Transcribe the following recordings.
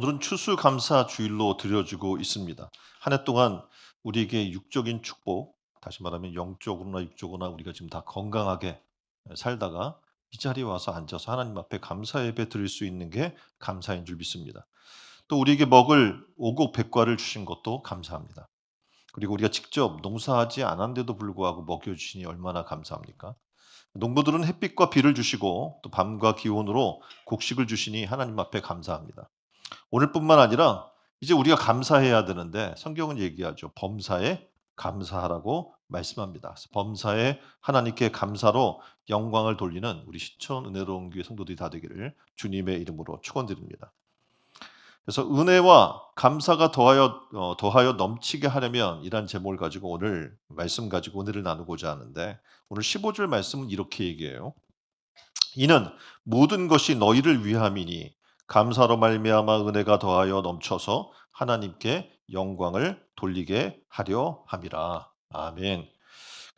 오늘은 추수감사 주일로 드려지고 있습니다. 한 해 동안 우리에게 육적인 축복, 다시 말하면 영적으로나 육적으로나 우리가 지금 다 건강하게 살다가 이 자리에 와서 앉아서 하나님 앞에 감사 예배 드릴 수 있는 게 감사인 줄 믿습니다. 또 우리에게 먹을 오곡 백과를 주신 것도 감사합니다. 그리고 우리가 직접 농사하지 않았는데도 불구하고 먹여 주시니 얼마나 감사합니까? 농부들은 햇빛과 비를 주시고 또 밤과 기온으로 곡식을 주시니 하나님 앞에 감사합니다. 오늘뿐만 아니라 이제 우리가 감사해야 되는데 성경은 얘기하죠. 범사에 감사하라고 말씀합니다. 그래서 범사에 하나님께 감사로 영광을 돌리는 우리 시촌 은혜로운 교회 성도들이 다 되기를 주님의 이름으로 축원드립니다. 그래서 은혜와 감사가 더하여 넘치게 하려면 이란 제목을 가지고 오늘 말씀 가지고 은혜를 나누고자 하는데 오늘 15절 말씀은 이렇게 얘기해요. 이는 모든 것이 너희를 위함이니 감사로 말미암아 은혜가 더하여 넘쳐서 하나님께 영광을 돌리게 하려 함이라. 아멘.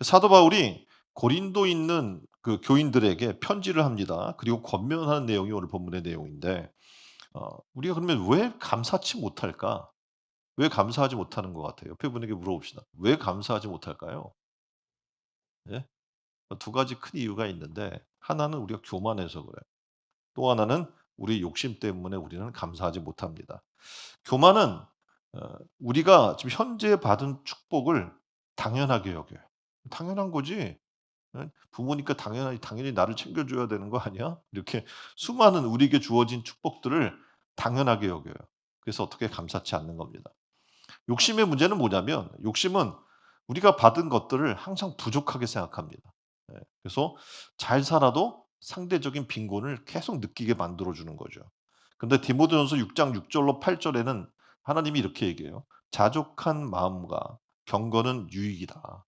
사도 바울이 고린도에 있는 그 교인들에게 편지를 합니다. 그리고 권면하는 내용이 오늘 본문의 내용인데 우리가 그러면 왜 감사치 못할까? 왜 감사하지 못하는 것 같아요? 옆에 분에게 물어봅시다. 왜 감사하지 못할까요? 예? 두 가지 큰 이유가 있는데 하나는 우리가 교만해서 그래요. 또 하나는 우리 욕심 때문에 우리는 감사하지 못합니다. 교만은 우리가 지금 현재 받은 축복을 당연하게 여겨요. 당연한 거지. 부모니까 당연히 나를 챙겨줘야 되는 거 아니야? 이렇게 수많은 우리에게 주어진 축복들을 당연하게 여겨요. 그래서 어떻게 감사치 않는 겁니다. 욕심의 문제는 뭐냐면 욕심은 우리가 받은 것들을 항상 부족하게 생각합니다. 그래서 잘 살아도 상대적인 빈곤을 계속 느끼게 만들어 주는 거죠. 근데 디모데전서 6장 6 절로 8 절에는 하나님이 이렇게 얘기해요. "자족한 마음과 경건은 유익이다."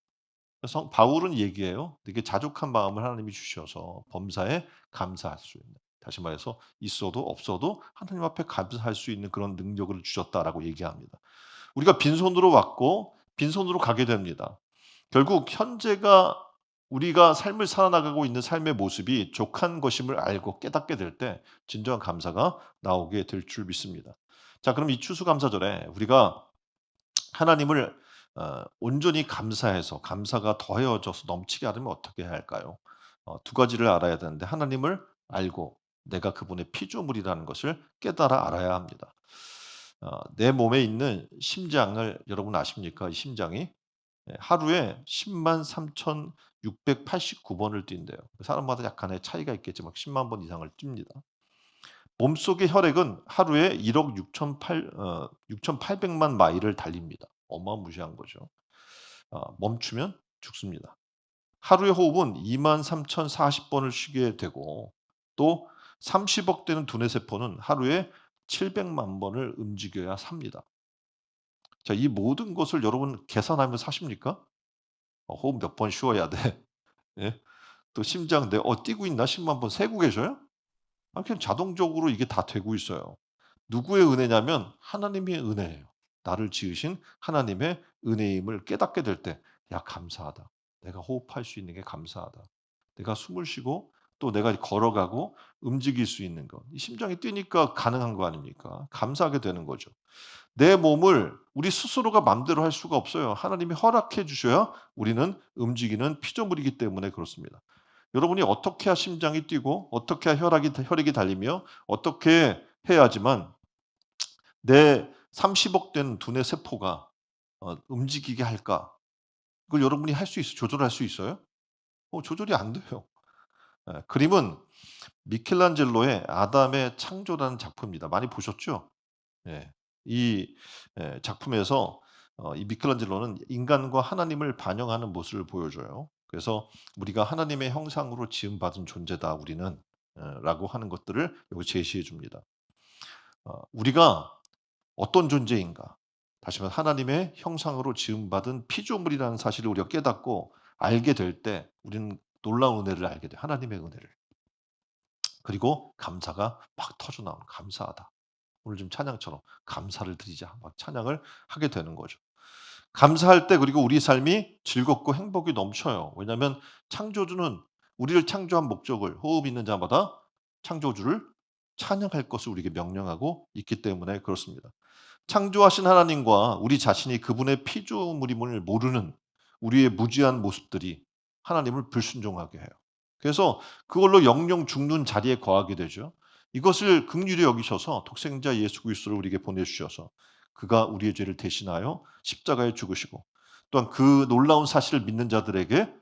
그래서 바울은 얘기해요. 이게 자족한 마음을 하나님이 주셔서 범사에 감사할 수 있는. 다시 말해서 있어도 없어도 하나님 앞에 감사할 수 있는 그런 능력을 주셨다라고 얘기합니다. 우리가 빈손으로 왔고 빈손으로 가게 됩니다. 결국 현재가 우리가 삶을 살아나가고 있는 삶의 모습이 족한 것임을 알고 깨닫게 될 때 진정한 감사가 나오게 될 줄 믿습니다. 자, 그럼 이 추수감사절에 우리가 하나님을 온전히 감사해서 감사가 더해져서 넘치게 하려면 어떻게 해야 할까요? 두 가지를 알아야 되는데 하나님을 알고 내가 그분의 피조물이라는 것을 깨달아 알아야 합니다. 내 몸에 있는 심장을 여러분 아십니까? 이 심장이 하루에 1 0 3,689 번을 뛴대요. 사람마다 약간의 차이가 있겠지만 100,000번 이상을 뜁니다. 몸속의 혈액은 하루에 1억 6,800만 마일을 달립니다. 어마무시한 거죠. 멈추면 죽습니다. 하루의 호흡은 23,040 번을 쉬게 되고 또 30억 되는 두뇌 세포는 하루에 700만 번을 움직여야 삽니다. 자, 이 모든 것을 여러분 계산하면서 사십니까? 호흡 몇 번 쉬어야 돼. 예? 또 심장 뛰고 있나 10만 번 세고 계셔요? 그냥 자동적으로 이게 다 되고 있어요. 누구의 은혜냐면 하나님의 은혜예요. 나를 지으신 하나님의 은혜임을 깨닫게 될 때 '야 감사하다. 내가 호흡할 수 있는 게 감사하다. 내가 숨을 쉬고 또 내가 걸어가고 움직일 수 있는 것.' 이 심장이 뛰니까 가능한 거 아닙니까? 감사하게 되는 거죠. 내 몸을 우리 스스로가 맘대로 할 수가 없어요. 하나님이 허락해 주셔야 우리는 움직이는 피조물이기 때문에 그렇습니다. 여러분이 어떻게 해야 심장이 뛰고 어떻게 해야 혈액이 달리며 어떻게 해야지만 내 30억 된 두뇌 세포가 움직이게 할까? 그걸 여러분이 할 수 있어 조절할 수 있어요? 조절이 안 돼요. 그림은 미켈란젤로의 아담의 창조라는 작품입니다. 많이 보셨죠? 예. 이 작품에서 이 미켈란젤로는 인간과 하나님을 반영하는 모습을 보여줘요. 그래서 "우리가 하나님의 형상으로 지음 받은 존재다 우리는." 라고 하는 것들을 여기 제시해 줍니다. 우리가 어떤 존재인가? 다시 말해 하나님의 형상으로 지음 받은 피조물이라는 사실을 우리가 깨닫고 알게 될 때 우리는 놀라운 은혜를 알게 돼요. 하나님의 은혜를. 그리고 감사가 막 터져 나오는 감사하다. 오늘 좀 찬양처럼 감사를 드리자 막 찬양을 하게 되는 거죠. 감사할 때 그리고 우리 삶이 즐겁고 행복이 넘쳐요. 왜냐하면 창조주는 우리를 창조한 목적을 호흡 있는 자마다 창조주를 찬양할 것을 우리에게 명령하고 있기 때문에 그렇습니다. 창조하신 하나님과 우리 자신이 그분의 피조물임을 모르는 우리의 무지한 모습들이 하나님을 불순종하게 해요. 그래서 그걸로 영영 죽는 자리에 거하게 되죠. 이것을 긍휼히 여기셔서 독생자 예수 그리스도를 우리에게 보내주셔서 그가 우리의 죄를 대신하여 십자가에 죽으시고 또한 그 놀라운 사실을 믿는 자들에게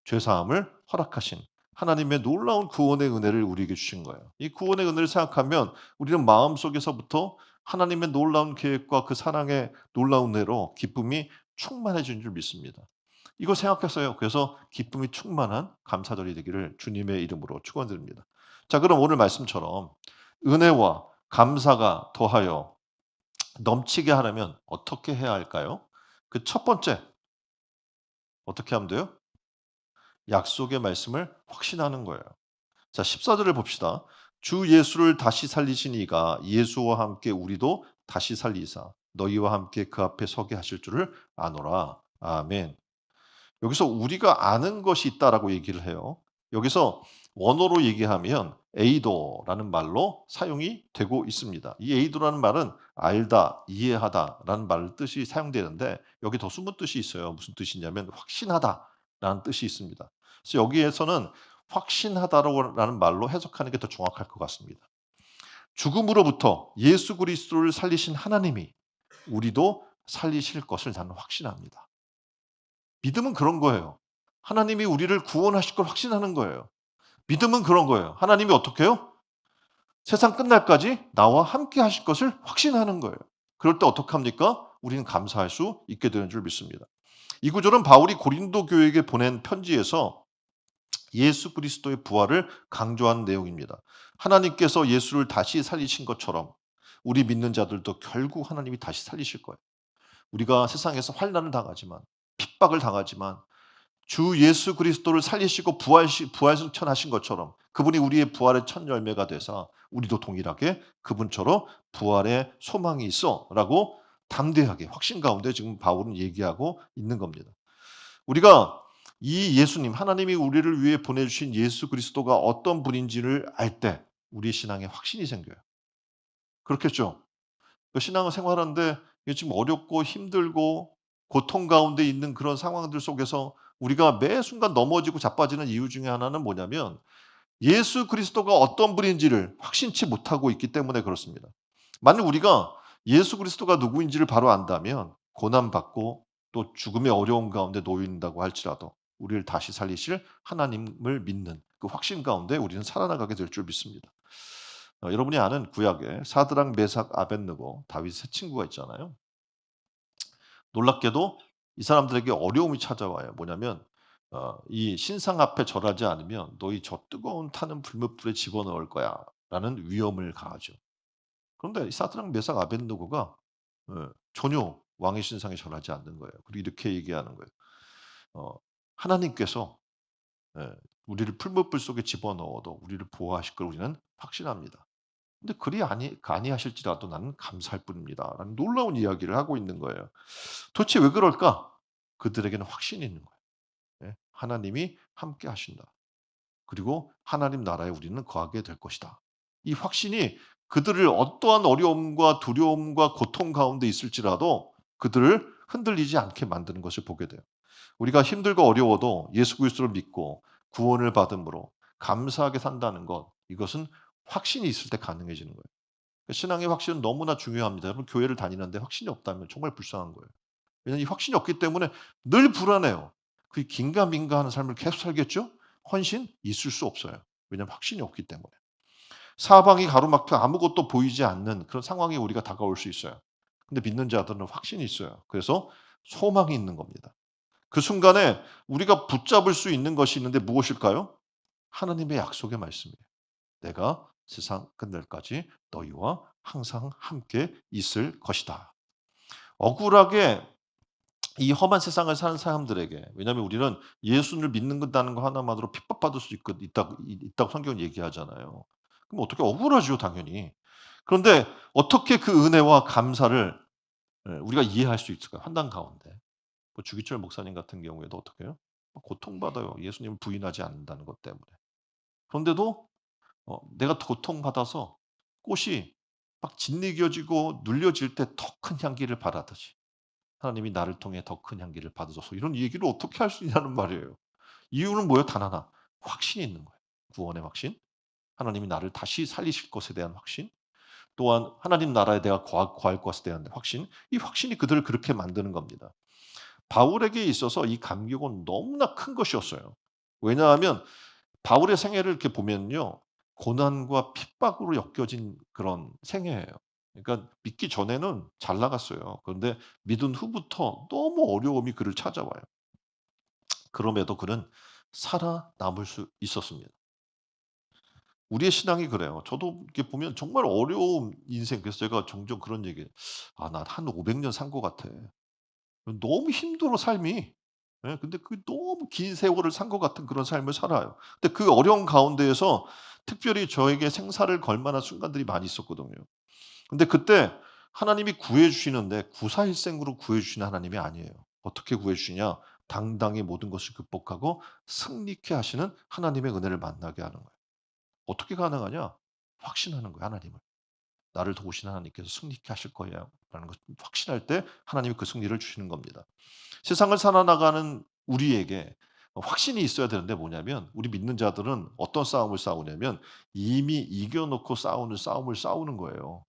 죄사함을 허락하신 하나님의 놀라운 구원의 은혜를 우리에게 주신 거예요. 이 구원의 은혜를 생각하면 우리는 마음속에서부터 하나님의 놀라운 계획과 그 사랑의 놀라운 은혜로 기쁨이 충만해지는 줄 믿습니다. 이거 생각했어요. 그래서 기쁨이 충만한 감사절이 되기를 주님의 이름으로 축원드립니다. 자, 그럼 오늘 말씀처럼 은혜와 감사가 더하여 넘치게 하려면 어떻게 해야 할까요? 그 첫 번째 어떻게 하면 돼요? 약속의 말씀을 확신하는 거예요. 자, 14절을 봅시다. 주 예수를 다시 살리신 이가 예수와 함께 우리도 다시 살리사 너희와 함께 그 앞에 서게 하실 줄을 아노라. 아멘. 여기서 우리가 아는 것이 있다라고 얘기를 해요. 여기서 원어로 얘기하면 에이도라는 말로 사용이 되고 있습니다. 이 에이도라는 말은 알다, 이해하다라는 말 뜻이 사용되는데 여기 더 숨은 뜻이 있어요. 무슨 뜻이냐면 확신하다라는 뜻이 있습니다. 그래서 여기에서는 확신하다라는 말로 해석하는 게 더 정확할 것 같습니다. 죽음으로부터 예수 그리스도를 살리신 하나님이 우리도 살리실 것을 나는 확신합니다. 믿음은 그런 거예요. 하나님이 우리를 구원하실 걸 확신하는 거예요. 믿음은 그런 거예요. 하나님이 어떻게 해요? 세상 끝날까지 나와 함께 하실 것을 확신하는 거예요. 그럴 때 어떻게 합니까? 우리는 감사할 수 있게 되는 줄 믿습니다. 이 구절은 바울이 고린도 교회에게 보낸 편지에서 예수 그리스도의 부활을 강조한 내용입니다. 하나님께서 예수를 다시 살리신 것처럼 우리 믿는 자들도 결국 하나님이 다시 살리실 거예요. 우리가 세상에서 환난을 당하지만 핍박을 당하지만 주 예수 그리스도를 살리시고 부활승천하신 것처럼 그분이 우리의 부활의 첫 열매가 되사 우리도 동일하게 그분처럼 부활의 소망이 있어라고 담대하게 확신 가운데 지금 바울은 얘기하고 있는 겁니다. 우리가 이 예수님 하나님이 우리를 위해 보내주신 예수 그리스도가 어떤 분인지를 알 때 우리의 신앙에 확신이 생겨요. 그렇겠죠? 그 신앙을 생활하는데 이게 지금 어렵고 힘들고 고통 가운데 있는 그런 상황들 속에서 우리가 매 순간 넘어지고 자빠지는 이유 중에 하나는 뭐냐면 예수 그리스도가 어떤 분인지를 확신치 못하고 있기 때문에 그렇습니다. 만약 우리가 예수 그리스도가 누구인지를 바로 안다면 고난받고 또 죽음의 어려움 가운데 놓인다고 할지라도 우리를 다시 살리실 하나님을 믿는 그 확신 가운데 우리는 살아나가게 될 줄 믿습니다. 여러분이 아는 구약에 사드락, 메삭, 아벳느고 다윗 세 친구가 있잖아요. 놀랍게도 이 사람들에게 어려움이 찾아와요. 뭐냐면 이 신상 앞에 절하지 않으면 너희 저 뜨거운 타는 불못불에 집어넣을 거야라는 위험을 가하죠. 그런데 이 사드락, 메삭, 아벳느고가 전혀 왕의 신상에 절하지 않는 거예요. 그리고 이렇게 얘기하는 거예요. 어, 하나님께서 예, 우리를 풀무불 속에 집어넣어도 우리를 보호하실 걸 우리는 확신합니다. 근데 그리 아니하실지라도 나는 감사할 뿐입니다.라는 놀라운 이야기를 하고 있는 거예요. 도대체 왜 그럴까? 그들에게는 확신이 있는 거예요. 예, 하나님이 함께 하신다. 그리고 하나님 나라에 우리는 거하게 될 것이다. 이 확신이 그들을 어떠한 어려움과 두려움과 고통 가운데 있을지라도 그들을 흔들리지 않게 만드는 것을 보게 돼요. 우리가 힘들고 어려워도 예수 그리스도를 믿고 구원을 받음으로 감사하게 산다는 것, 이것은 확신이 있을 때 가능해지는 거예요. 신앙의 확신은 너무나 중요합니다. 여러분 교회를 다니는데 확신이 없다면 정말 불쌍한 거예요. 왜냐하면 이 확신이 없기 때문에 늘 불안해요. 그 긴가민가하는 삶을 계속 살겠죠? 헌신 있을 수 없어요. 왜냐하면 확신이 없기 때문에. 사방이 가로막혀 아무것도 보이지 않는 그런 상황이 우리가 다가올 수 있어요. 근데 믿는 자들은 확신이 있어요. 그래서 소망이 있는 겁니다. 그 순간에 우리가 붙잡을 수 있는 것이 있는데 무엇일까요? 하나님의 약속의 말씀이에요. 내가 세상 끝날까지 너희와 항상 함께 있을 것이다. 억울하게 이 험한 세상을 사는 사람들에게 왜냐하면 우리는 예수를 믿는다는 거 하나만으로 핍박받을 수 있다고 성경은 얘기하잖아요. 그럼 어떻게 억울하죠 당연히. 그런데 어떻게 그 은혜와 감사를 우리가 이해할 수 있을까요? 환난 가운데. 뭐 주기철 목사님 같은 경우에도 어떻게 해요? 고통받아요. 예수님을 부인하지 않는다는 것 때문에. 그런데도 내가 고통받아서 꽃이 막 짓이겨지고 눌려질 때 더 큰 향기를 발하듯이 하나님이 나를 통해 더 큰 향기를 받으소서. 이런 얘기를 어떻게 할 수 있냐는 말이에요. 이유는 뭐예요? 단 하나. 확신이 있는 거예요. 구원의 확신. 하나님이 나를 다시 살리실 것에 대한 확신. 또한 하나님 나라에 내가 거할 것에 대한 확신. 이 확신이 그들을 그렇게 만드는 겁니다. 바울에게 있어서 이 감격은 너무나 큰 것이었어요. 왜냐하면 바울의 생애를 이렇게 보면요. 고난과 핍박으로 엮여진 그런 생애예요. 그러니까 믿기 전에는 잘 나갔어요. 그런데 믿은 후부터 너무 어려움이 그를 찾아와요. 그럼에도 그는 살아남을 수 있었습니다. 우리의 신앙이 그래요. 저도 이렇게 보면 정말 어려운 인생, 그래서 제가 종종 그런 얘기해요. "아 난 한 500년 산 것 같아." 너무 힘들어 삶이. 예 근데 그 너무 긴 세월을 산 것 같은 그런 삶을 살아요. 근데 그 어려운 가운데에서 특별히 저에게 생사를 걸 만한 순간들이 많이 있었거든요. 근데 그때 하나님이 구해 주시는데 구사일생으로 구해 주시는 하나님이 아니에요. 어떻게 구해 주시냐? 당당히 모든 것을 극복하고 승리케 하시는 하나님의 은혜를 만나게 하는 거예요. 어떻게 가능하냐? 확신하는 거예요, 하나님을. 나를 도우시는 하나님께서 승리케 하실 거예요 라는 것을 확신할 때 하나님이 그 승리를 주시는 겁니다. 세상을 살아나가는 우리에게 확신이 있어야 되는데 뭐냐면 우리 믿는 자들은 어떤 싸움을 싸우냐면 이미 이겨 놓고 싸우는 싸움을 싸우는 거예요.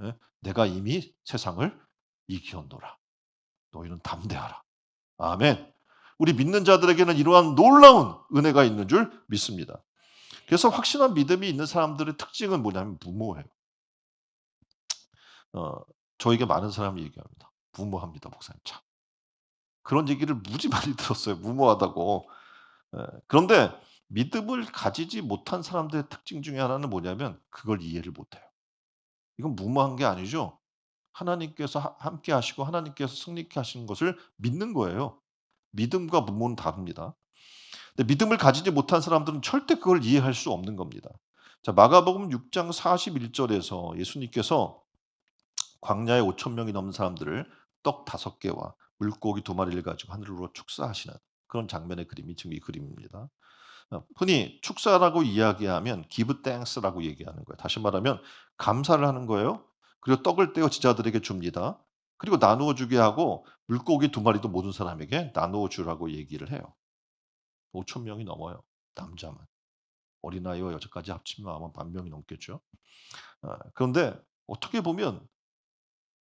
예? "내가 이미 세상을 이기었노라. 너희는 담대하라." 아멘. 우리 믿는 자들에게는 이러한 놀라운 은혜가 있는 줄 믿습니다. 그래서 확신한 믿음이 있는 사람들의 특징은 뭐냐면 무모해요. 어 저에게 많은 사람이 얘기합니다. "무모합니다 목사님 참." 그런 얘기를 무지 많이 들었어요, 무모하다고. 예. 그런데 믿음을 가지지 못한 사람들의 특징 중에 하나는 뭐냐면 그걸 이해를 못 해요. 이건 무모한 게 아니죠. 하나님께서 함께 하시고 하나님께서 승리케 하시는 것을 믿는 거예요. 믿음과 무모는 다릅니다. 근데 믿음을 가지지 못한 사람들은 절대 그걸 이해할 수 없는 겁니다. 자, 마가복음 6장 41 절에서 예수님께서 광야에 5천 명이 넘는 사람들을 떡 5 개와 물고기 2 마리를 가지고 하늘으로 축사하시는 그런 장면의 그림이 지금 이 그림입니다. 흔히 축사라고 이야기하면 give thanks라고 얘기하는 거예요. 다시 말하면 감사를 하는 거예요. 그리고 떡을 떼어 제자들에게 줍니다. 그리고 나누어 주게 하고 물고기 2 마리도 모든 사람에게 나누어 주라고 얘기를 해요. 5천 명이 넘어요. 남자만. 어린아이와 여자까지 합치면 아마 10,000명이 넘겠죠. 그런데 어떻게 보면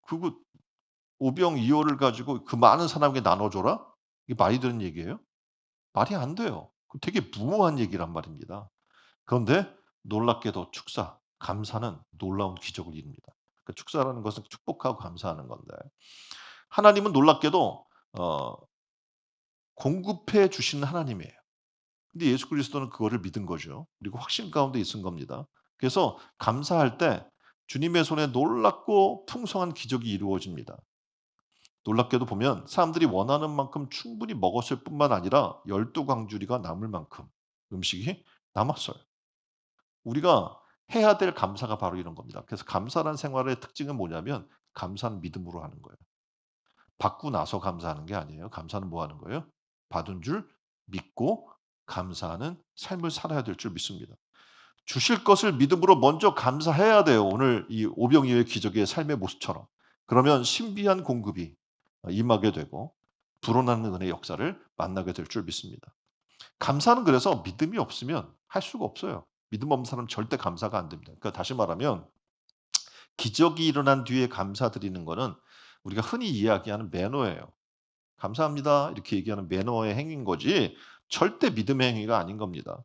그거 오병이어를 가지고 그 많은 사람에게 나눠 줘라? 이게 말이 되는 얘기예요? 말이 안 돼요. 그 되게 무모한 얘기란 말입니다. 그런데 놀랍게도 축사, 감사는 놀라운 기적을 이룹니다. 그 축사라는 것은 축복하고 감사하는 건데 하나님은 놀랍게도 어 공급해 주시는 하나님이에요. 근데 예수 그리스도는 그거를 믿은 거죠. 그리고 확신 가운데 있은 겁니다. 그래서 감사할 때 주님의 손에 놀랍고 풍성한 기적이 이루어집니다. 놀랍게도 보면 사람들이 원하는 만큼 충분히 먹었을 뿐만 아니라 12 광주리가 남을 만큼 음식이 남았어요. 우리가 해야 될 감사가 바로 이런 겁니다. 그래서 감사라는 생활의 특징은 뭐냐면 감사는 믿음으로 하는 거예요. 받고 나서 감사하는 게 아니에요. 감사는 뭐 하는 거예요? 받은 줄 믿고 감사하는 삶을 살아야 될 줄 믿습니다. 주실 것을 믿음으로 먼저 감사해야 돼요. 오늘 이 오병이어의 기적의 삶의 모습처럼. 그러면 신비한 공급이 임하게 되고 불어나는 은혜의 역사를 만나게 될 줄 믿습니다. 감사는 그래서 믿음이 없으면 할 수가 없어요. 믿음 없는 사람은 절대 감사가 안 됩니다. 그러니까 다시 말하면 기적이 일어난 뒤에 감사드리는 거는 우리가 흔히 이야기하는 매너예요. "감사합니다." 이렇게 얘기하는 매너의 행위인 거지 절대 믿음의 행위가 아닌 겁니다.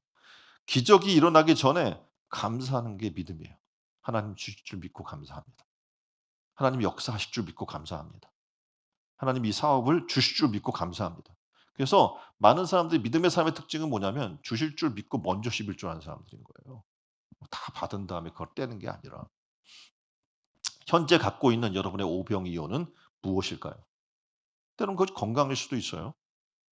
기적이 일어나기 전에 감사하는 게 믿음이에요. 하나님 주실 줄 믿고 감사합니다. 하나님이 역사하실 줄 믿고 감사합니다. 하나님 이 사업을 주실 줄 믿고 감사합니다. 그래서 많은 사람들이 믿음의 삶의 특징은 뭐냐면 주실 줄 믿고 먼저 씹을 줄 아는 사람들인 거예요. 다 받은 다음에 그걸 떼는 게 아니라. 현재 갖고 있는 여러분의 오병이어는 무엇일까요? 때로는 그것이 건강일 수도 있어요.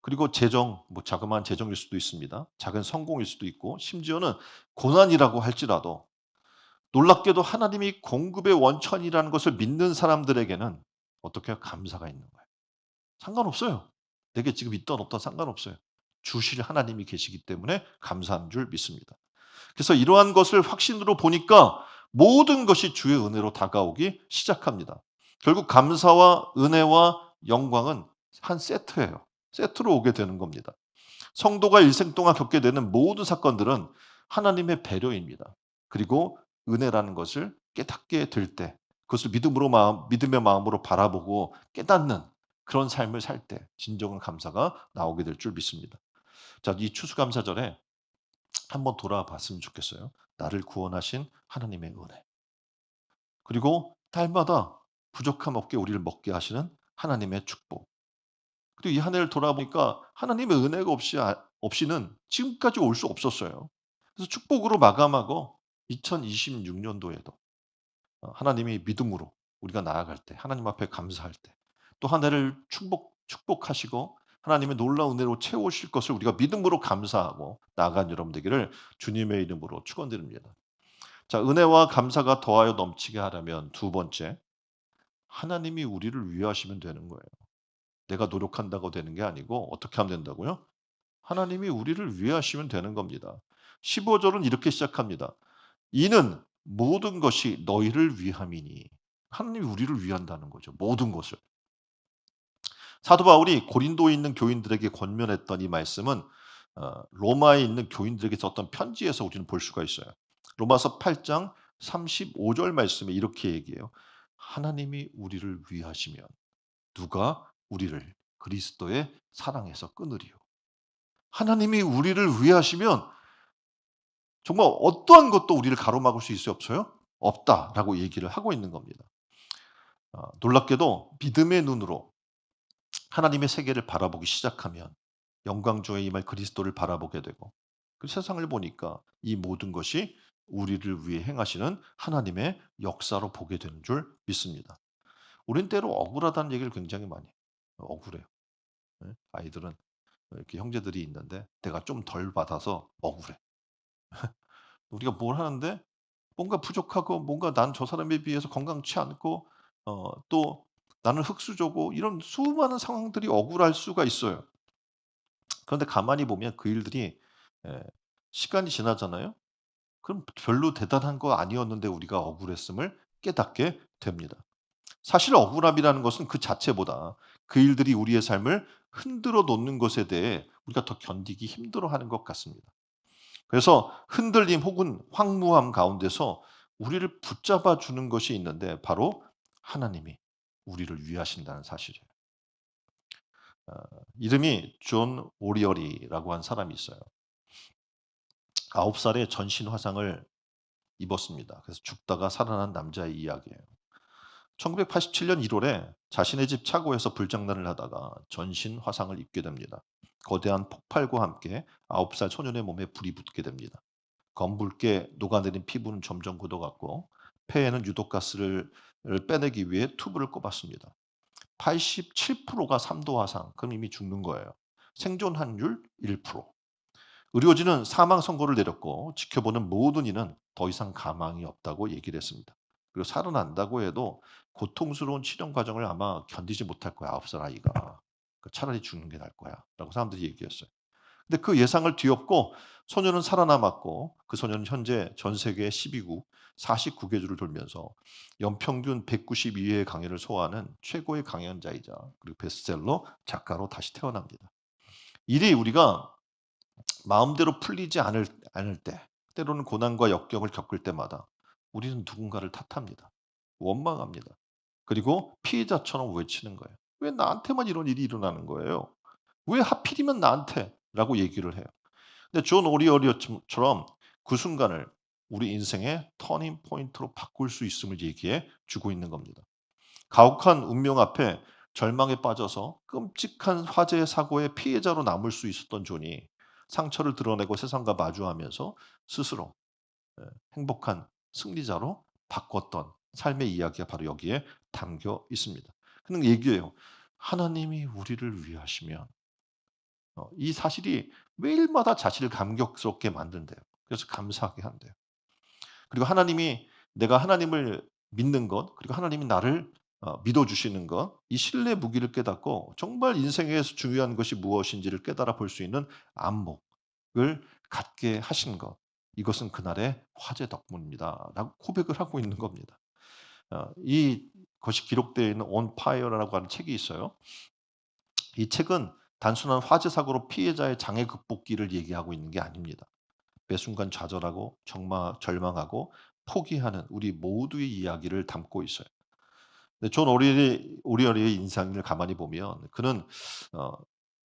그리고 재정, 뭐 자그마한 재정일 수도 있습니다. 작은 성공일 수도 있고 심지어는 고난이라고 할지라도 놀랍게도 하나님이 공급의 원천이라는 것을 믿는 사람들에게는 어떻게 감사가 있는 거예요. 상관없어요. 내게 지금 있든 없든 상관없어요. 주실 하나님이 계시기 때문에 감사한 줄 믿습니다. 그래서 이러한 것을 확신으로 보니까 모든 것이 주의 은혜로 다가오기 시작합니다. 결국 감사와 은혜와 영광은 한 세트예요. 세트로 오게 되는 겁니다. 성도가 일생 동안 겪게 되는 모든 사건들은 하나님의 배려입니다. 그리고 은혜라는 것을 깨닫게 될 때, 그것을 믿음의 마음으로 바라보고 깨닫는 그런 삶을 살 때 진정한 감사가 나오게 될 줄 믿습니다. 자, 이 추수감사절에 한번 돌아와 봤으면 좋겠어요. 나를 구원하신 하나님의 은혜. 그리고 달마다 부족함 없게 우리를 먹게 하시는 하나님의 축복. 그리고 이 한 해를 돌아보니까 하나님의 은혜가 없이는 지금까지 올 수 없었어요. 그래서 축복으로 마감하고 2026년도에도 하나님이 믿음으로 우리가 나아갈 때, 하나님 앞에 감사할 때, 또 한 해를 축복하시고 하나님의 놀라운 은혜로 채우실 것을 우리가 믿음으로 감사하고 나아간 여러분 되기를 주님의 이름으로 축원드립니다. 자, 은혜와 감사가 더하여 넘치게 하려면 두 번째, 하나님이 우리를 위하시면 되는 거예요. 내가 노력한다고 되는 게 아니고 어떻게 하면 된다고요? 하나님이 우리를 위하시면 되는 겁니다. 15절은 이렇게 시작합니다. 이는 모든 것이 너희를 위함이니. 하나님이 우리를 위한다는 거죠. 모든 것을. 사도 바울이 고린도에 있는 교인들에게 권면했던 이 말씀은 로마에 있는 교인들에게 썼던 편지에서 우리는 볼 수가 있어요. 로마서 8장 35절 말씀에 이렇게 얘기해요. 하나님이 우리를 위하시면 누가 우리를 그리스도의 사랑에서 끊으리요. 하나님이 우리를 위하시면 정말 어떠한 것도 우리를 가로막을 수 있어요? 없어요? 없다라고 얘기를 하고 있는 겁니다. 놀랍게도 믿음의 눈으로 하나님의 세계를 바라보기 시작하면 영광주의 임할 그리스도를 바라보게 되고 그 세상을 보니까 이 모든 것이 우리를 위해 행하시는 하나님의 역사로 보게 되는 줄 믿습니다. 우린 때로 억울하다는 얘기를 굉장히 많이 해요. 억울해요. 예? 아이들은 이렇게 형제들이 있는데 내가 좀 덜 받아서 억울해. 우리가 뭘 하는데 뭔가 부족하고 뭔가 난 저 사람에 비해서 건강치 않고 또 나는 흙수저고 이런 수많은 상황들이 억울할 수가 있어요. 그런데 가만히 보면 그 일들이 예 시간이 지나잖아요. 그럼 별로 대단한 거 아니었는데 우리가 억울했음을 깨닫게 됩니다. 사실 억울함이라는 것은 그 자체보다 그 일들이 우리의 삶을 흔들어 놓는 것에 대해 우리가 더 견디기 힘들어하는 것 같습니다. 그래서 흔들림 혹은 황무함 가운데서 우리를 붙잡아 주는 것이 있는데 바로 하나님이 우리를 위하신다는 사실이에요. 어 이름이 존 오리얼이라고 한 사람이 있어요. 9 살에 전신 화상을 입었습니다. 그래서 죽다가 살아난 남자의 이야기예요. 1987년 1월에 자신의 집 차고에서 불장난을 하다가 전신 화상을 입게 됩니다. 거대한 폭발과 함께 9살 소년의 몸에 불이 붙게 됩니다. 검붉게 녹아내린 피부는 점점 굳어갔고 폐에는 유독가스를 빼내기 위해 튜브를 꼽았습니다. 87%가 3도 화상, 그럼 이미 죽는 거예요. 생존 확률 1%. 의료진은 사망 선고를 내렸고 지켜보는 모든 이는 더 이상 가망이 없다고 얘기를 했습니다. 그리고 살아난다고 해도 고통스러운 치료 과정을 아마 견디지 못할 거야, 9살 아이가. 차라리 죽는 게 나을 거야. 라고 사람들이 얘기했어요. 근데 그 예상을 뒤엎고 소년은 살아남았고 그 소년은 현재 전 세계 12국 49개주를 돌면서 연평균 192회의 강연을 소화하는 최고의 강연자이자 그리고 베스트셀러 작가로 다시 태어납니다. 일이 우리가 마음대로 풀리지 않을 때, 때로는 고난과 역경을 겪을 때마다 우리는 누군가를 탓합니다. 원망합니다. 그리고 피해자처럼 외치는 거예요. 왜 나한테만 이런 일이 일어나는 거예요? 왜 하필이면 나한테? 라고 얘기를 해요. 근데 존 오리얼처럼 그 순간을 우리 인생의 터닝 포인트로 바꿀 수 있음을 얘기해 주고 있는 겁니다. 가혹한 운명 앞에 절망에 빠져서 끔찍한 화재 사고의 피해자로 남을 수 있었던 존이 상처를 드러내고 세상과 마주하면서 스스로 행복한 승리자로 바꿨던 삶의 이야기가 바로 여기에 담겨 있습니다. 그는 얘기해요. 하나님이 우리를 위하시면 이 사실이 매일마다 자신을 감격스럽게 만든대요. 그래서 감사하게 한대요. 그리고 하나님이 내가 하나님을 믿는 것, 그리고 하나님이 나를 믿어주시는 것, 이 신뢰의 무기를 깨닫고 정말 인생에서 중요한 것이 무엇인지를 깨달아 볼 수 있는 안목을 갖게 하신 것. 이것은 그날의 화재 덕분입니다.'라고 고백을 하고 있는 겁니다. 이것이 기록되어 있는 On Fire라고 하는 책이 있어요. 이 책은 단순한 화재 사고로 피해자의 장애 극복기를 얘기하고 있는 게 아닙니다. 매 순간 좌절하고 절망하고 포기하는 우리 모두의 이야기를 담고 있어요. 근데 존 오리어리의 인생을 가만히 보면 그는 어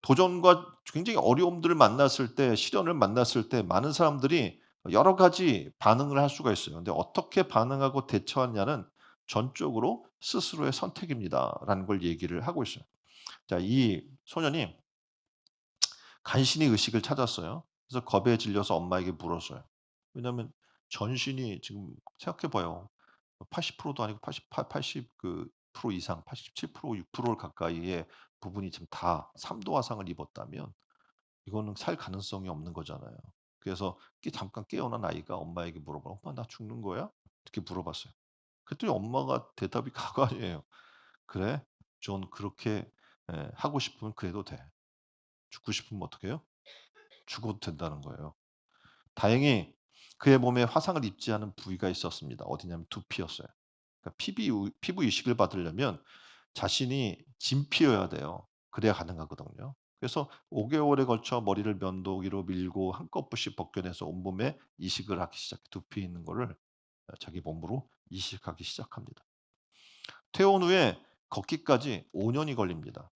도전과 굉장히 어려움들을 만났을 때 시련을 만났을 때 많은 사람들이 여러 가지 반응을 할 수가 있어요. 근데 어떻게 반응하고 대처하냐는 전적으로 스스로의 선택입니다라는 걸 얘기를 하고 있어요. 자, 이 소년이 간신히 의식을 찾았어요. 그래서 겁에 질려서 엄마에게 물었어요. 왜냐하면 전신이 지금 생각해 봐요. 80%도 아니고 80 그 프로 이상 87% 6%를 가까이의 부분이 지금 다 3도 화상을 입었다면 이거는 살 가능성이 없는 거잖아요. 그래서 잠깐 깨어난 아이가 엄마에게 물어봐요. "엄마 나 죽는 거야?" 이렇게 물어봤어요. 그랬더니 엄마가 대답이 가관이에요. "그래? 존 그렇게 하고 싶으면 그래도 돼. 죽고 싶으면 어떻게 해요? 죽어도 된다는 거예요. 다행히 그의 몸에 화상을 입지 않은 부위가 있었습니다. 어디냐면 두피였어요. 그러니까 피부 이식을 받으려면 자신이 진피여야 돼요. 그래야 가능하거든요. 그래서 5 개월에 걸쳐 머리를 면도기로 밀고 한꺼번씩 벗겨내서 온몸에 이식을 하기 시작해 두피에 있는 거를 자기 몸으로 이식하기 시작합니다. 퇴원 후에 걷기까지 5 년이 걸립니다.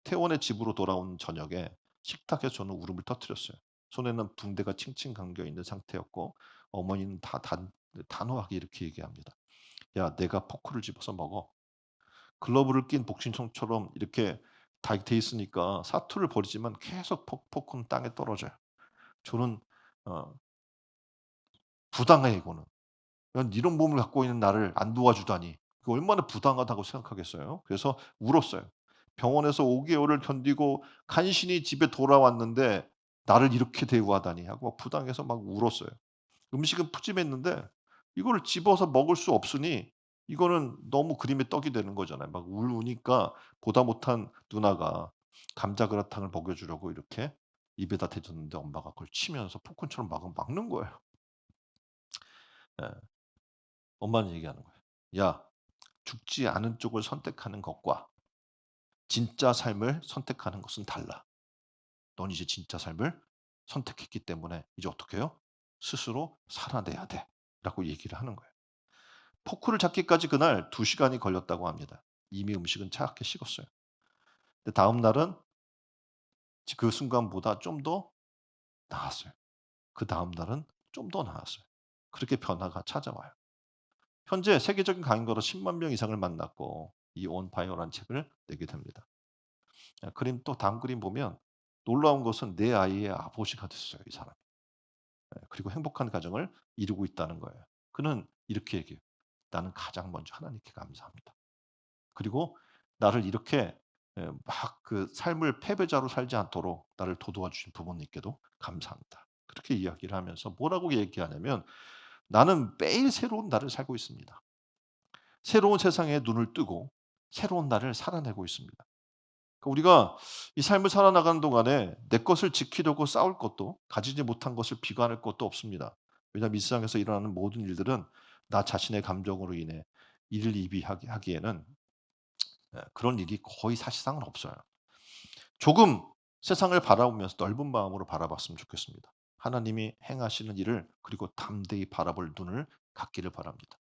퇴원의 집으로 돌아온 저녁에 식탁에서 저는 울음을 터뜨렸어요. 손에는 붕대가 칭칭 감겨 있는 상태였고 어머니는 단호하게 이렇게 얘기합니다. "야, 내가 포크를 집어서 먹어." 글러브를 낀 복싱청처럼 이렇게 다 돼 있으니까 사투를 벌이지만 계속 포크는 땅에 떨어져요. 저는 어 부당해 이거는. 난 이런 몸을 갖고 있는 나를 안 도와주다니. 그 얼마나 부당하다고 생각하겠어요. 그래서 울었어요. 병원에서 5 개월을 견디고 간신히 집에 돌아왔는데 나를 이렇게 대우하다니 하고 막 부당해서 막 울었어요. 음식은 푸짐했는데 이거를 집어서 먹을 수 없으니 이거는 너무 그림의 떡이 되는 거잖아요. 막 우니까 보다 못한 누나가 감자그라탕을 먹여 주려고 이렇게 입에다 대줬는데 엄마가 그걸 치면서 popcorn처럼 막는 거예요. 예. 엄마는 얘기하는 거예요. "야, 죽지 않은 쪽을 선택하는 것과 진짜 삶을 선택하는 것은 달라. 넌 이제 진짜 삶을 선택했기 때문에 이제 어떻게 해요? 스스로 살아내야 돼."라고 얘기를 하는 거예요. 포크를 잡기까지 그날 2 시간이 걸렸다고 합니다. 이미 음식은 차갑게 식었어요. 근데 다음 날은 그 순간보다 좀 더 나았어요. 그다음 날은 좀 더 나았어요. 그렇게 변화가 찾아와요. 현재 세계적인 강인가로 10만 명 이상을 만났고 이 On Fire라는 책을 내게 됩니다. 그림 또 다음 그림 보면 놀라운 것은 내 아이의 아버지가 됐어요, 이 사람이. 그리고 행복한 가정을 이루고 있다는 거예요. 그는 이렇게 얘기해요. "나는 가장 먼저 하나님께 감사합니다. 그리고 나를 이렇게 막 그 삶을 패배자로 살지 않도록 나를 도와 주신 부모님께도 감사합니다." 그렇게 이야기를 하면서 뭐라고 얘기하냐면 "나는 매일 새로운 날을 살고 있습니다. 새로운 세상에 눈을 뜨고 새로운 날을 살아내고 있습니다." 그러니까 우리가 이 삶을 살아나가는 동안에 내 것을 지키려고 싸울 것도 가지지 못한 것을 비관할 것도 없습니다. 왜냐하면 이 세상에서 일어나는 모든 일들은 나 자신의 감정으로 인해 이를 이비하기에는 그런 일이 거의 사실상은 없어요. 조금 세상을 바라보면서 넓은 마음으로 바라봤으면 좋겠습니다. 하나님이 행하시는 일을 그리고 담대히 바라볼 눈을 갖기를 바랍니다.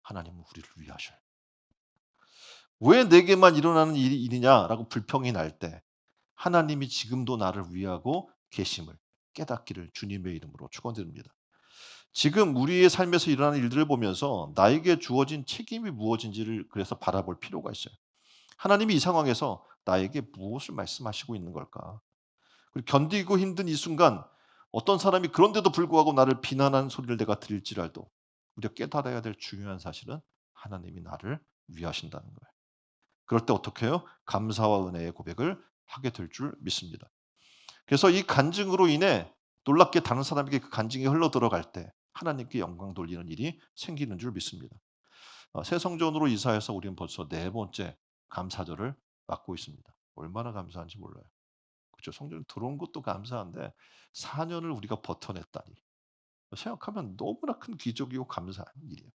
하나님은 우리를 위하셔요. "왜 내게만 일어나는 일이냐?"라고 불평이 날 때 하나님이 지금도 나를 위하고 계심을 깨닫기를 주님의 이름으로 축원드립니다. 지금 우리의 삶에서 일어나는 일들을 보면서 나에게 주어진 책임이 무엇인지를 그래서 바라볼 필요가 있어요. 하나님이 이 상황에서 나에게 무엇을 말씀하시고 있는 걸까? 그리고 견디고 힘든 이 순간 어떤 사람이 그런데도 불구하고 나를 비난하는 소리를 내가 들을지라도 우리가 깨달아야 될 중요한 사실은 하나님이 나를 위하신다는 거예요. 그럴 때 어떻게 해요? 감사와 은혜의 고백을 하게 될 줄 믿습니다. 그래서 이 간증으로 인해 놀랍게 다른 사람에게 그 간증이 흘러 들어갈 때 하나님께 영광 돌리는 일이 생기는 줄 믿습니다. 새 성전으로 이사해서 우리는 벌써 네 번째 감사절을 맞고 있습니다. 얼마나 감사한지 몰라요. 그죠? 성전에 들어온 것도 감사한데 4 년을 우리가 버텨냈다니. 생각하면 너무나 큰 기적이고 감사한 일이에요.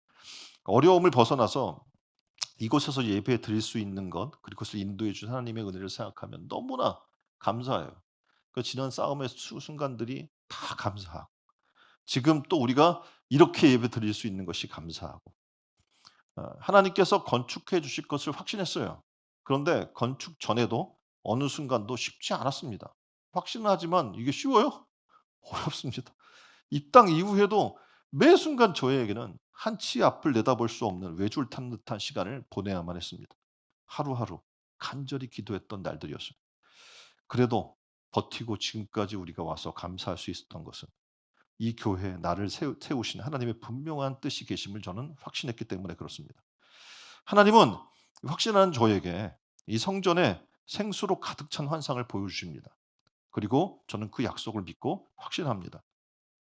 어려움을 벗어나서 이곳에서 예배 드릴 수 있는 것, 그리고 그것을 인도해 준 하나님의 은혜를 생각하면 너무나 감사해요. 그 지난 싸움의 순간들이 다 감사하고, 지금 또 우리가 이렇게 예배 드릴 수 있는 것이 감사하고, 하나님께서 건축해 주실 것을 확신했어요. 그런데 건축 전에도 어느 순간도 쉽지 않았습니다. 확신은 하지만 이게 쉬워요? 어렵습니다. 이 땅 이후에도 매 순간 저에게는 한 치 앞을 내다볼 수 없는 외줄 탄 듯한 시간을 보내야만 했습니다. 하루하루 간절히 기도했던 날들이었어요. 그래도 버티고 지금까지 우리가 와서 감사할 수 있었던 것은 이 교회에 나를 세우신 하나님의 분명한 뜻이 계심을 저는 확신했기 때문에 그렇습니다. 하나님은 확신하는 저에게 이 성전에 생수로 가득 찬 환상을 보여주십니다. 그리고 저는 그 약속을 믿고 확신합니다.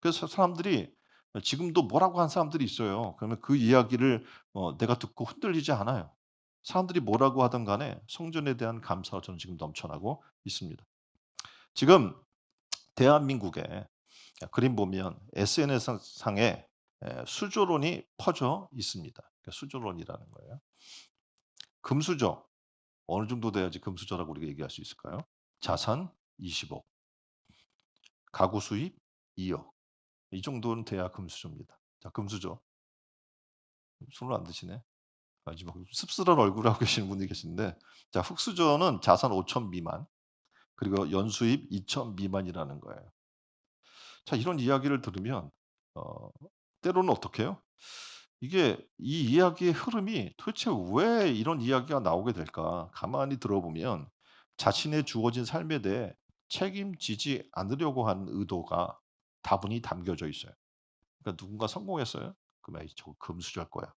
그래서 사람들이 지금도 뭐라고 한 사람들이 있어요. 그러면 그 이야기를 내가 듣고 흔들리지 않아요. 사람들이 뭐라고 하든 간에 성전에 대한 감사가 저는 지금 넘쳐나고 있습니다. 지금 대한민국에 그림 보면 SNS 상에 수조론이 퍼져 있습니다. 그러니까 수조론이라는 거예요. 금수저 어느 정도 돼야지 금수저라고 우리가 얘기할 수 있을까요? 자산 20억, 가구 수입 2억. 이 정도는 돼야 금수저입니다. 자, 금수저. 손을 안 드시네. 아주 막 씁쓸한 얼굴을 하고 계시는 분이 계신데, 자, 흑수저는 자산 5천 미만, 그리고 연수입 2천 미만이라는 거예요. 자, 이런 이야기를 들으면 어 때로는 어떻게 해요? 이게 이 이야기의 흐름이 도대체 왜 이런 이야기가 나오게 될까? 가만히 들어보면 자신의 주어진 삶에 대해 책임지지 않으려고 하는 의도가 다분히 담겨져 있어요. 그러니까 누군가 성공했어요? 그러면 '에이 저거 금수저일 거야.'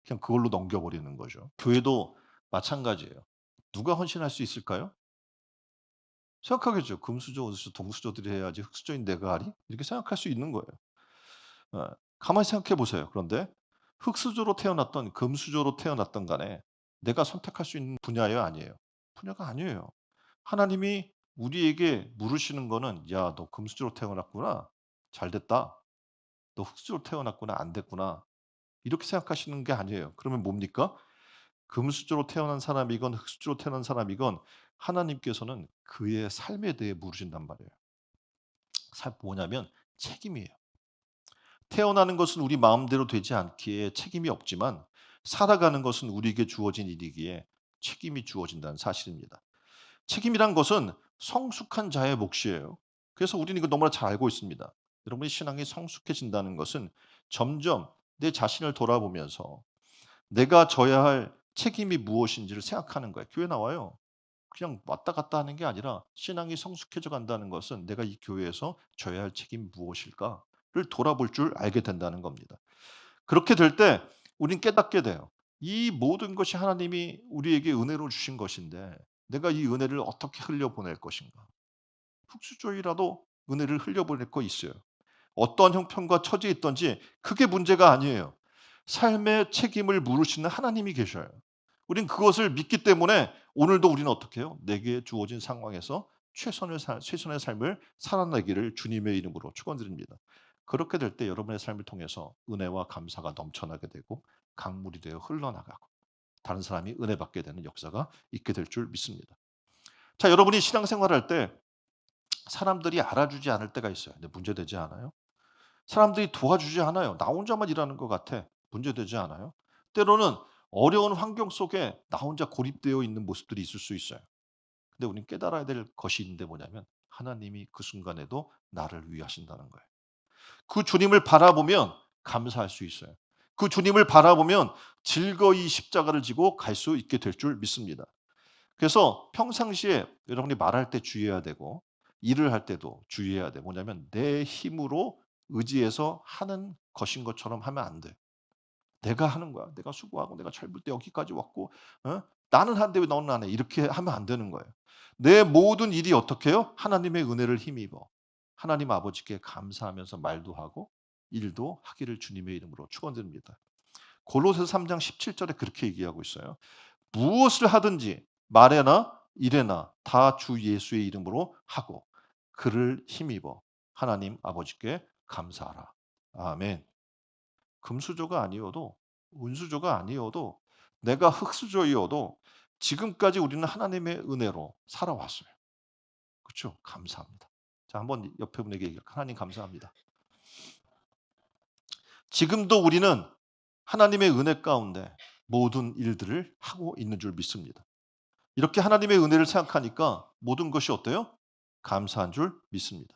그냥 그걸로 넘겨 버리는 거죠. 교회도 마찬가지예요. 누가 헌신할 수 있을까요? 생각하겠죠. '금수저, 은수저, 동수저들이 해야지 흙수저인 내가 하리?' 이렇게 생각할 수 있는 거예요. 가만히 생각해 보세요. 그런데 흙수저로 태어났던 금수저로 태어났던 간에 내가 선택할 수 있는 분야예요, 아니에요? 분야가 아니에요. 하나님이 우리에게 물으시는 거는 "야 너 금수저로 태어났구나. 잘 됐다. 너 흙수저로 태어났구나. 안 됐구나." 이렇게 생각하시는 게 아니에요. 그러면 뭡니까? 금수저로 태어난 사람이건 흙수저로 태어난 사람이건 하나님께서는 그의 삶에 대해 물으신단 말이에요. 뭐냐면 책임이에요. 태어나는 것은 우리 마음대로 되지 않기에 책임이 없지만 살아가는 것은 우리에게 주어진 일이기에 책임이 주어진다는 사실입니다. 책임이란 것은 성숙한 자의 몫이에요. 그래서 우리는 이거 너무나 잘 알고 있습니다. 여러분의 신앙이 성숙해진다는 것은 점점 내 자신을 돌아보면서 내가 져야 할 책임이 무엇인지를 생각하는 거예요. 교회 나와요. 그냥 왔다 갔다 하는 게 아니라 신앙이 성숙해져 간다는 것은 '내가 이 교회에서 져야 할 책임이 무엇일까?'를 돌아볼 줄 알게 된다는 겁니다. 그렇게 될 때 우린 깨닫게 돼요. 이 모든 것이 하나님이 우리에게 은혜로 주신 것인데 내가 이 은혜를 어떻게 흘려보낼 것인가. 흙수저이라도 은혜를 흘려보낼 거 있어요. 어떠한 형편과 처지에 있든지 그게 문제가 아니에요. 삶의 책임을 물으시는 하나님이 계셔요. 우린 그것을 믿기 때문에 오늘도 우리는 어떻게 해요? 내게 주어진 상황에서 최선의 삶을 살아내기를 주님의 이름으로 축원드립니다. 그렇게 될 때 여러분의 삶을 통해서 은혜와 감사가 넘쳐나게 되고 강물이 되어 흘러나가고 다른 사람이 은혜 받게 되는 역사가 있게 될 줄 믿습니다. 자, 여러분이 신앙생활할 때 사람들이 알아주지 않을 때가 있어요. 근데 문제되지 않아요? 사람들이 도와주지 않아요. 나 혼자만 일하는 것 같아. 문제되지 않아요? 때로는 어려운 환경 속에 나 혼자 고립되어 있는 모습들이 있을 수 있어요. 근데 우리는 깨달아야 될 것이 있는데 뭐냐면 하나님이 그 순간에도 나를 위하신다는 거예요. 그 주님을 바라보면 감사할 수 있어요. 그 주님을 바라보면 즐거이 십자가를 지고 갈 수 있게 될 줄 믿습니다. 그래서 평상시에 여러분이 말할 때 주의해야 되고 일을 할 때도 주의해야 돼. 뭐냐면 내 힘으로 의지해서 하는 것인 것처럼 하면 안 돼. 내가 하는 거야. 내가 수고하고 내가 철불 때 여기까지 왔고 나는 하는데 왜 너는 안 해? 이렇게 하면 안 되는 거예요. 내 모든 일이 어떻게 해요? 하나님의 은혜를 힘입어. 하나님 아버지께 감사하면서 말도 하고 일도 하기를 주님의 이름으로 축원드립니다. 골로새서 3장 17 절에 그렇게 얘기하고 있어요. 무엇을 하든지 말에나 일에나 다 주 예수의 이름으로 하고 그를 힘입어 하나님 아버지께 감사하라. 아멘. 금수저가 아니어도 은수저가 아니어도 내가 흙수저이어도 지금까지 우리는 하나님의 은혜로 살아왔어요. 그쵸? 감사합니다. 자, 한번 옆에 분에게 얘기해. 하나님 감사합니다. 지금도 우리는 하나님의 은혜 가운데 모든 일들을 하고 있는 줄 믿습니다. 이렇게 하나님의 은혜를 생각하니까 모든 것이 어때요? 감사한 줄 믿습니다.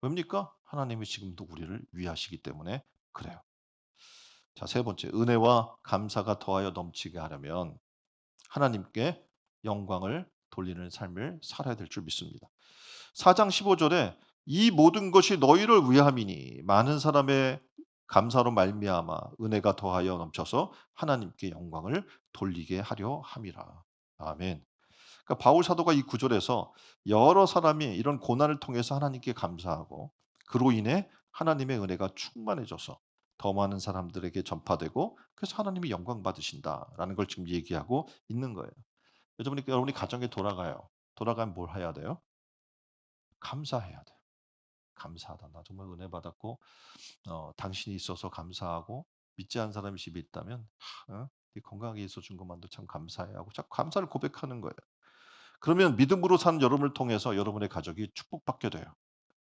왜입니까? 하나님이 지금도 우리를 위하시기 때문에 그래요. 자, 세 번째, 은혜와 감사가 더하여 넘치게 하려면 하나님께 영광을 돌리는 삶을 살아야 될 줄 믿습니다. 4장 15절에 이 모든 것이 너희를 위함이니 많은 사람의 감사로 말미암아 은혜가 더하여 넘쳐서 하나님께 영광을 돌리게 하려 함이라. 아멘. 그러니까 바울 사도가 이 구절에서 여러 사람이 이런 고난을 통해서 하나님께 감사하고 그로 인해 하나님의 은혜가 충만해져서 더 많은 사람들에게 전파되고 그래서 하나님이 영광 받으신다라는 걸 지금 얘기하고 있는 거예요. 여러분이 가정에 돌아가요. 돌아가면 뭘 해야 돼요? 감사해야 돼요. 감사하다. 나 정말 은혜 받았고 당신이 있어서 감사하고 믿지 않은 사람이 집에 있다면 네 건강하게 있어 준 것만도 참 감사해 하고 자꾸 감사를 고백하는 거예요. 그러면 믿음으로 사는 여러분을 통해서 여러분의 가족이 축복받게 돼요.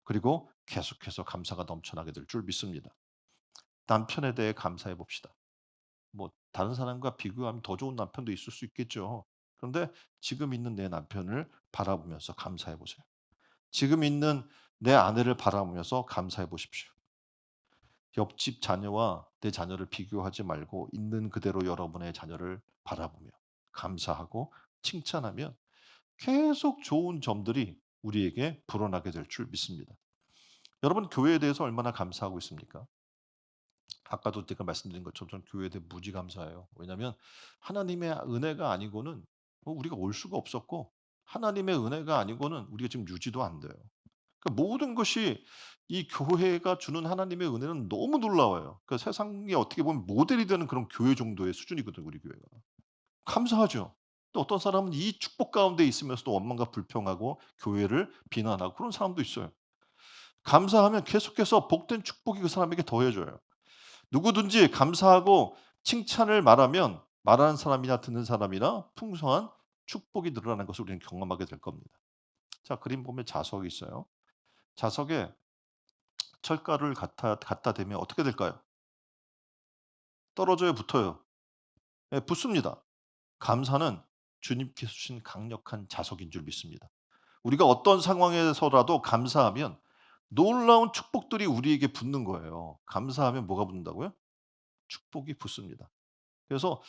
그리고 계속해서 감사가 넘쳐나게 될 줄 믿습니다. 남편에 대해 감사해 봅시다. 뭐 다른 사람과 비교하면 더 좋은 남편도 있을 수 있겠죠. 그런데 지금 있는 내 남편을 바라보면서 감사해 보세요. 지금 있는 내 아내를 바라보면서 감사해 보십시오. 옆집 자녀와 내 자녀를 비교하지 말고 있는 그대로 여러분의 자녀를 바라보며 감사하고 칭찬하면 계속 좋은 점들이 우리에게 불어나게 될 줄 믿습니다. 여러분 교회에 대해서 얼마나 감사하고 있습니까? 아까도 제가 말씀드린 것처럼 저는 교회에 대해 무지 감사해요. 왜냐하면 하나님의 은혜가 아니고는 우리가 올 수가 없었고 하나님의 은혜가 아니고는 우리가 지금 유지도 안 돼요. 그러니까 모든 것이 이 교회가 주는 하나님의 은혜는 너무 놀라워요. 그러니까 세상에 어떻게 보면 모델이 되는 그런 교회 정도의 수준이거든요, 우리 교회가. 감사하죠. 또 어떤 사람은 이 축복 가운데 있으면서도 원망과 불평하고 교회를 비난하고 그런 사람도 있어요. 감사하면 계속해서 복된 축복이 그 사람에게 더해져요. 누구든지 감사하고 칭찬을 말하면 말하는 사람이나 듣는 사람이나 풍성한 축복이 늘어나는 것을 우리는 경험하게 될 겁니다. 자, 그림 보면 자석이 있어요. 자석에 철가루를 갖다 대면 어떻게 될까요? 떨어져요, 붙어요? 예, 붙습니다. 감사는 주님께서 주신 강력한 자석인 줄 믿습니다. 우리가 어떤 상황에서라도 감사하면 놀라운 축복들이 우리에게 붙는 거예요. 감사하면 뭐가 붙는다고요? 축복이 붙습니다. 그래서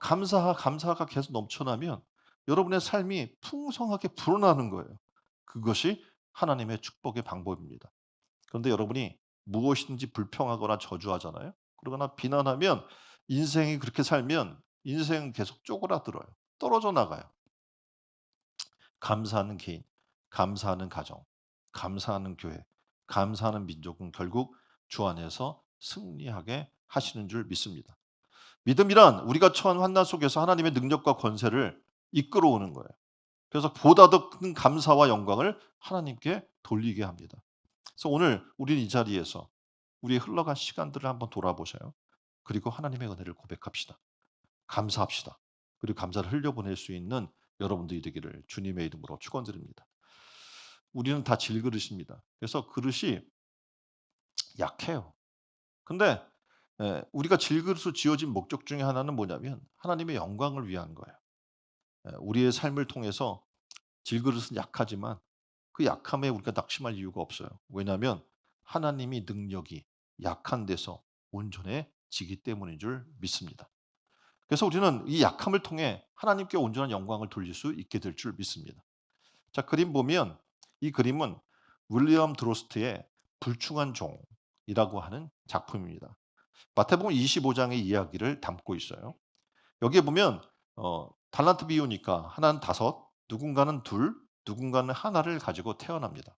감사가 계속 넘쳐나면 여러분의 삶이 풍성하게 불어나는 거예요. 그것이 하나님의 축복의 방법입니다. 그런데 여러분이 무엇이든지 불평하거나 저주하잖아요. 그러거나 비난하면 인생이 그렇게 살면 인생은 계속 쪼그라들어요. 떨어져 나가요. 감사하는 개인, 감사하는 가정, 감사하는 교회, 감사하는 민족은 결국 주 안에서 승리하게 하시는 줄 믿습니다. 믿음이란 우리가 처한 환난 속에서 하나님의 능력과 권세를 이끌어오는 거예요. 그래서 보다 더 큰 감사와 영광을 하나님께 돌리게 합니다. 그래서 오늘 우리는 이 자리에서 우리의 흘러간 시간들을 한번 돌아보셔요. 그리고 하나님의 은혜를 고백합시다. 감사합시다. 그리고 감사를 흘려보낼 수 있는 여러분들이 되기를 주님의 이름으로 축원드립니다. 우리는 다 질그릇입니다. 그래서 그릇이 약해요. 근데 우리가 질그릇으로 지어진 목적 중에 하나는 뭐냐면 하나님의 영광을 위한 거예요. 우리의 삶을 통해서 질그릇은 약하지만 그 약함에 우리가 낙심할 이유가 없어요. 왜냐하면 하나님이 능력이 약한 데서 온전해지기 때문인 줄 믿습니다. 그래서 우리는 이 약함을 통해 하나님께 온전한 영광을 돌릴 수 있게 될 줄 믿습니다. 자, 그림 보면 이 그림은 윌리엄 드로스트의 불충한 종이라고 하는 작품입니다. 마태복음 25장의 이야기를 담고 있어요. 여기에 보면 달란트 비유니까 하나는 5, 누군가는 2, 누군가는 하나를 가지고 태어납니다.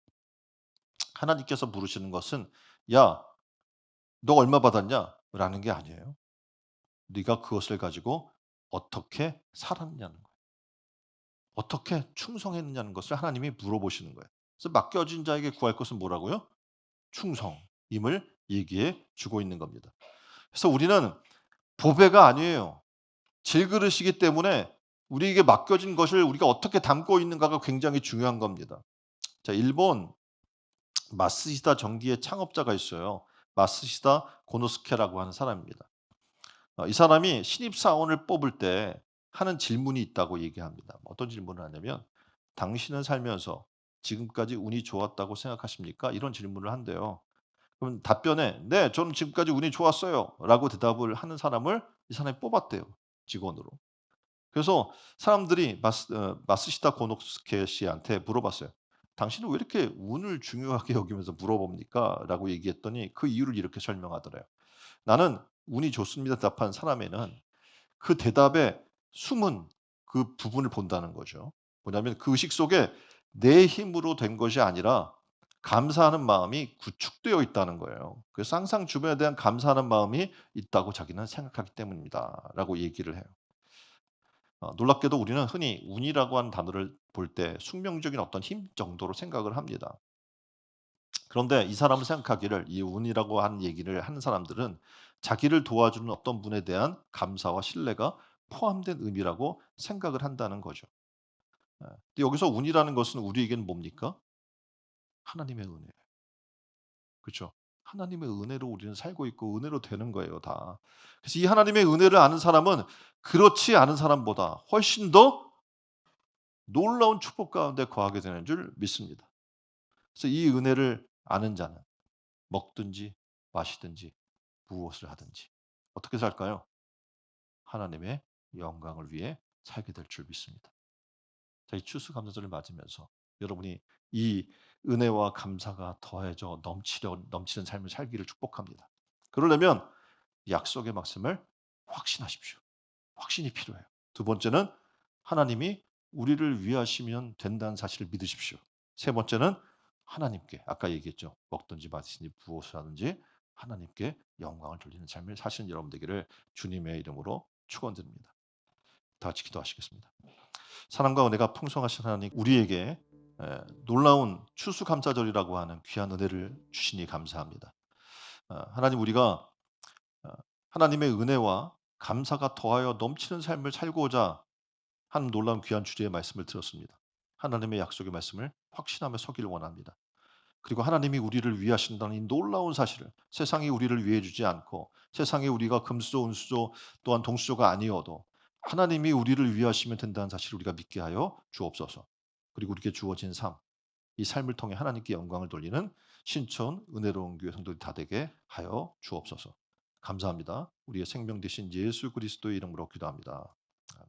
하나님께서 물으시는 것은 "야, 너 얼마 받았냐?" 라는 게 아니에요. 네가 그것을 가지고 어떻게 살았느냐는 거예요. 어떻게 충성했느냐는 것을 하나님이 물어보시는 거예요. 그래서 맡겨진 자에게 구할 것은 뭐라고요? 충성임을 얘기해 주고 있는 겁니다. 그래서 우리는 보배가 아니에요. 질그릇이기 때문에 우리에게 맡겨진 것을 우리가 어떻게 담고 있는가가 굉장히 중요한 겁니다. 자, 일본 마쓰시다 전기의 창업자가 있어요. 마쓰시다 고노스케라고 하는 사람입니다. 이 사람이 신입사원을 뽑을 때 하는 질문이 있다고 얘기합니다. 어떤 질문을 하냐면 "당신은 살면서 지금까지 운이 좋았다고 생각하십니까?" 이런 질문을 한대요. 그럼 답변에 "네. 저는 지금까지 운이 좋았어요." 라고 대답을 하는 사람을 이 사람이 뽑았대요, 직원으로. 그래서 사람들이 마쓰시다 고노스케 씨한테 물어봤어요. "당신은 왜 이렇게 운을 중요하게 여기면서 물어봅니까?" 라고 얘기했더니 그 이유를 이렇게 설명하더래요. "나는 운이 좋습니다." 답한 사람에는 그 대답에 숨은 그 부분을 본다는 거죠. 뭐냐면 그 의식 속에 내 힘으로 된 것이 아니라 감사하는 마음이 구축되어 있다는 거예요. 그래서 항상 주변에 대한 감사하는 마음이 있다고 자기는 생각하기 때문이다라고 얘기를 해요. 놀랍게도 우리는 흔히 운이라고 하는 단어를 볼 때 숙명적인 어떤 힘 정도로 생각을 합니다. 그런데 이 사람은 생각하기를 이 운이라고 하는 얘기를 하는 사람들은 자기를 도와주는 어떤 분에 대한 감사와 신뢰가 포함된 의미라고 생각을 한다는 거죠. 근데 여기서 운이라는 것은 우리에게는 뭡니까? 하나님의 은혜예요. 그죠? 하나님의 은혜로 우리는 살고 있고 은혜로 되는 거예요, 다. 그래서 이 하나님의 은혜를 아는 사람은 그렇지 않은 사람보다 훨씬 더 놀라운 축복 가운데 거하게 되는 줄 믿습니다. 그래서 이 은혜를 아는 자는 먹든지 마시든지 무엇을 하든지 어떻게 살까요? 하나님의 영광을 위해 살게 될 줄 믿습니다. 자, 이 추수감사절을 맞으면서 여러분이 이 은혜와 감사가 더해져 넘치는 삶을 살기를 축복합니다. 그러려면 약속의 말씀을 확신하십시오. 확신이 필요해요. 두 번째는 하나님이 우리를 위하시면 된다는 사실을 믿으십시오. 세 번째는 하나님께 아까 얘기했죠. 먹든지 마시든지 무엇을 하든지 하나님께 영광을 돌리는 삶을 사시는 여러분 되기를 주님의 이름으로 축원드립니다. 다 같이 기도하시겠습니다. 사랑과 은혜가 풍성하신 하나님 우리에게 놀라운 추수감사절이라고 하는 귀한 은혜를 주시니 감사합니다. 하나님 우리가 어 하나님의 은혜와 감사가 더하여 넘치는 삶을 살고자 하는 놀라운 귀한 주제의 말씀을 들었습니다. 하나님의 약속의 말씀을 확신하며 서기를 원합니다. 그리고 하나님이 우리를 위하신다는 이 놀라운 사실을 세상이 우리를 위해 주지 않고 세상에 우리가 금수저, 은수저 또한 동수저가 아니어도 하나님이 우리를 위하시면 된다는 사실을 우리가 믿게 하여 주옵소서. 그리고 우리에게 주어진 삶, 이 삶을 통해 하나님께 영광을 돌리는 신천 은혜로운 교회 성도들이 다 되게 하여 주옵소서. 감사합니다. 우리의 생명 되신 예수 그리스도의 이름으로 기도합니다. 아멘.